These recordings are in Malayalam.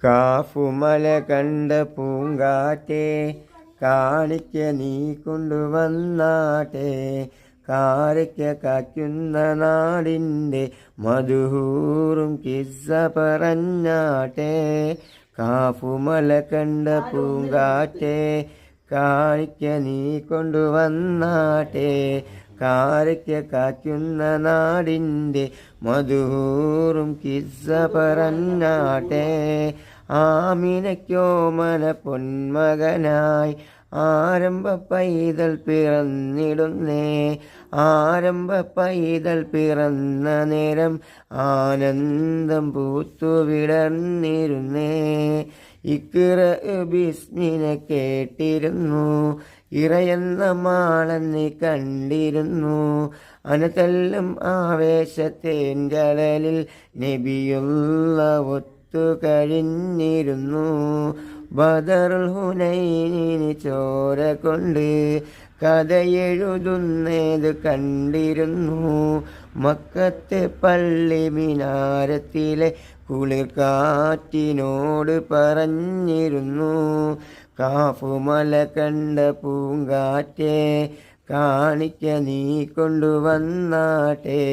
കാഫുമല കണ്ട പൂങ്കാറ്റേ കാണിക്ക നീ കൊണ്ടുവന്നാട്ടെ, കാരയ്ക്ക കായ്ക്കുന്ന നാടിൻ്റെ മധുഹൂറും കിസ്സ പറഞ്ഞാട്ടെ. കാഫുമല കണ്ട പൂങ്കാറ്റേ കാണിക്ക നീ കൊണ്ടുവന്നാട്ടെ, കാരയ്ക്ക കായ്ക്കുന്ന നാടിൻ്റെ മധുഹൂറും കിസ്സ പറഞ്ഞാട്ടെ. ആമിനയ്ക്കോമന പൊന്മകനായി ആരംഭ പൈതൽ പിറന്നിടുന്നേ, ആരംഭ പൈതൽ പിറന്ന നേരം ആനന്ദം പൂത്തുവിടർന്നിരുന്നേ. ഇഖ്റ ബിസ്മിനെ കേട്ടിരുന്നു, ഇറയെന്ന മാളെന്നി കണ്ടിരുന്നു, അനതെല്ലും ആവേശത്തേൻജലലിൽ നബിയുള്ള ഒത്തു കഴിഞ്ഞിരുന്നു. ബദറുൽ ഹുനൈനിന് ചോര കൊണ്ട് കഥയെഴുതുന്നേത് കണ്ടിരുന്നു, മക്കത്തെ പള്ളി മിനാരത്തിലെ കുളിർക്കാറ്റിനോട് പറഞ്ഞിരുന്നു. കാഫുമല കണ്ട പൂങ്കാറ്റേ കാണിക്ക നീ കൊണ്ടുവന്നാട്ടെ,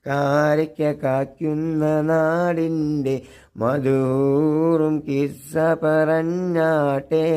കാരയ്ക്ക കായ്ക്കുന്ന നാടിൻ്റെ മധുഹൂറും കിസ്സ പറഞ്ഞാട്ടെ.